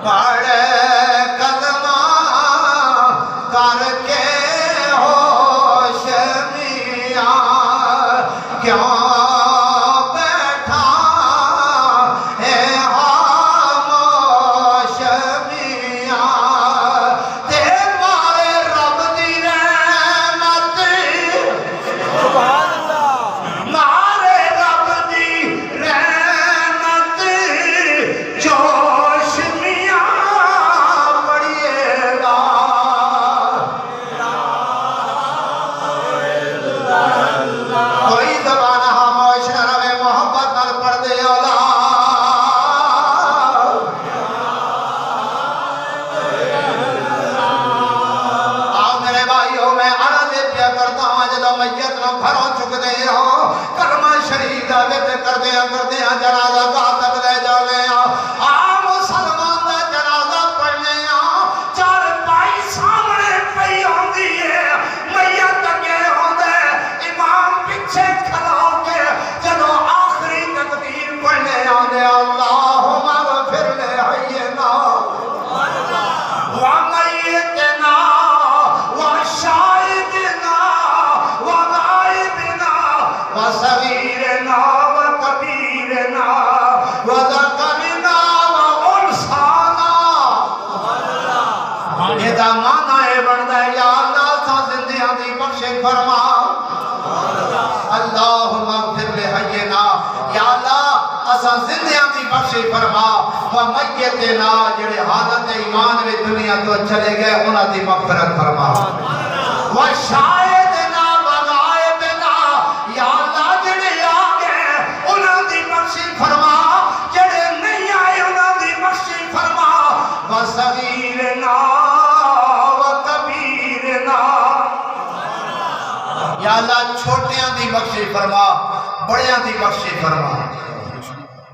बड़े कदमा करके होश मियां क्यों जनाजा का तक ले जाने मुसलमान का जनाजा पढ़ने चार पाई सामने पई आंदी है मैयत अगे होंदे इमाम पीछे खड़ा होके जदों आखिरी तकबीर पढ़ने आंदे अल्लाहुम्मा गफिर ले हय्यना व मय्यतना व शाहिदना व गायबना व सगीरना माना है बनता है या अल्लाह सा जिंदगियां दी बख्शिश फरमा अल्लाहुम्मा फिर ले हय्यना या अल्लाह असा जिंदगियां दी बख्शिश फरमा व मय्यतना जेड़े हालत ईमान में दुनिया तो चले गए उन्हां दी मगफिरत फरमा व शाहिदना व गायबना या अल्लाह जेड़े आ गए उन्हां दी बख्शिश फरमा जेड़े नहीं आए उन्हां दी बख्शिश फरमा व सगीरना या अल्लाह छोटियां दी बख्शिश फरमा बड़ियां दी बख्शिश फरमा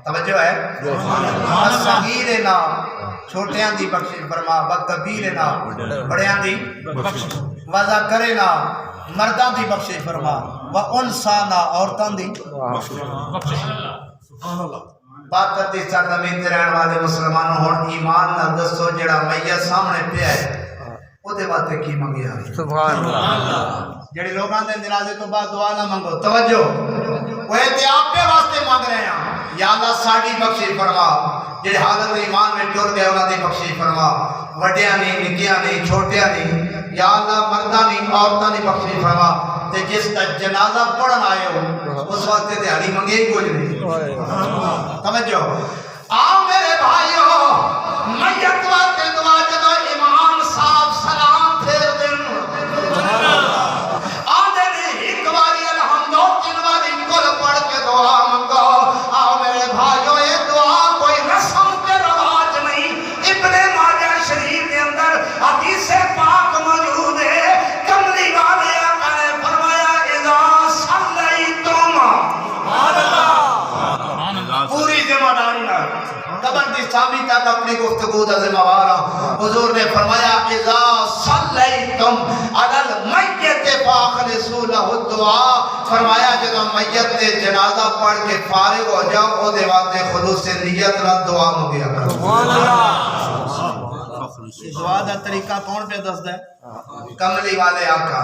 तवज्जो है सगीर ना छोटियां दी बख्शिश फरमा व कबीर ना बड़ियां दी बख्शिश वज़ा करे ना मर्दां दी बख्शिश फरमा व उनसा ना औरतां दी बख्शिश सुभान अल्लाह बात करती सरजमीन ते रहने वाले मुसलमानों हुण ईमान ना दसो जेड़ा मैयत सामने पिया है ओदे वास्ते की मंगिया सुभान अल्लाह जेड़े लोग आंदे जनाजे तो बाद दुआ ना मंगो तवज्जो ओए ते आपे वास्ते मांग रहे हैं या अल्लाह साडी बख्शिश फरमा जेड़े हालत ईमान में टुर गए उन्हां दी बख्शिश फरमा वड्डियां नहीं निक्कियां नहीं छोटियां नहीं या अल्लाह मर्दां नहीं औरतां दी बख्शिश फरमा ते जिस दा जनाजा पढ़न आए हो उस वास्ते दिहाड़ी मंगे ही कुछ नहीं तवज्जो आओ मेरे भाइयों मैयत वास्ते दुआ जदों इमाम साहब सलाम फेर देन दुआ मंगो आओ मेरे भाइयों ये दुआ कोई रस्म के रवाज नहीं इब्ने माजा शरीफ के अंदर हदीस पाक मौजूद है कमली वाले आका ने फरमाया इज़ा सल्लैतुम सुभान अल्लाह पूरी जिम्मेदारी ना कबर दी सामी तक अपनी गुफ्तगू दा जिम्मेवार हुजूर ने फरमाया इज़ा सल्लैतुम अलल मय्यत फाखलिसू लहु दुआ फरमाया जब मैयत ने जनाजा पढ़ के फारिग हो जाओ ओदे वास्ते खुलूस से नियत नाल दुआ मंगिया करो सुभान अल्लाह दुआ दा तरीका कौन पे दसदा है कमली वाले आका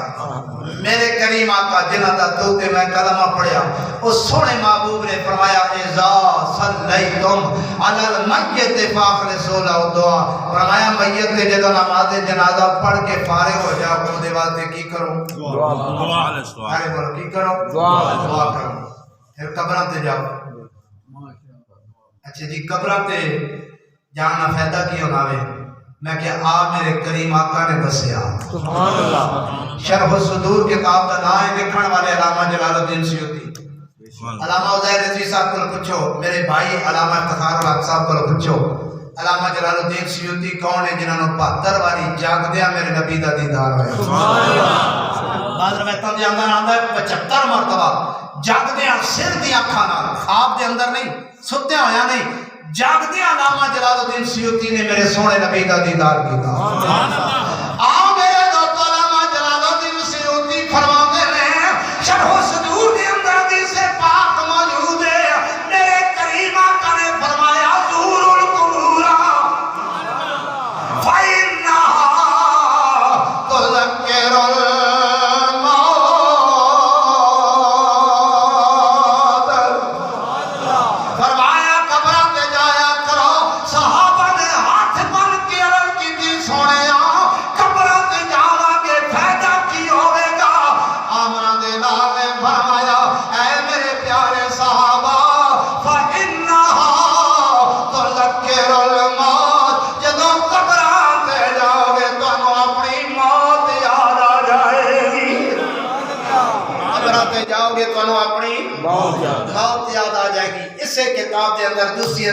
मेरे करीम आका जिन्हां दा तू ते मैं कलमा पढ़या उस सोने महबूब ने फरमाया इज़ा सल्लैतुम अलल मय्यत फाखलिसू लहु दुआ फरमाया मैयत ने जब नमाज जनाजा पढ़ के फारिग हो जाओ ओदे वास्ते की करो दुआ अरे बोलो की करो दुआ करो फिर कब्रां ते जाओ अच्छा जी कब्रां ते जाना फायदा की होवे मैं क्या आ मेरे करीम आका ने दसिया सुभान अल्लाह शरह सुदूर किताब का नाम है लिखण वाले अल्लामा जलालुद्दीन सयूती अल्लामा उज़ैर रज़ी साहब को पूछो मेरे भाई अल्लामा इफ्तिखारुल हक साहब को पूछो अल्लामा जलालुद्दीन सयूती कौन है जिन्होंने 72 बारी जागदिया मेरे नबी दा दीदार होया सुभान अल्लाह बाद रवायतां दे अंदर आंदा 75 मरतबा जागदिया सिर दी अखां नाल ख्वाब दे अंदर नहीं सुत्ते होया नहीं जागदे अल्लामा जलालुद्दीन सयूती ने मेरे सोने नबी दा दीदार कीता सुभान अल्लाह आओ मेरे दोस्त अल्लामा जलालुद्दीन सयूती फरमाते हैं शरह सुदूर के अंदर हदीस पाक मौजूद है मेरे करीम आका ने फरमाया ज़ूरुल कुबूर ते जाओगे तो अपनी बहुत ज्यादा मौत याद आ जाएगी। इसे किताब के अंदर दूसरी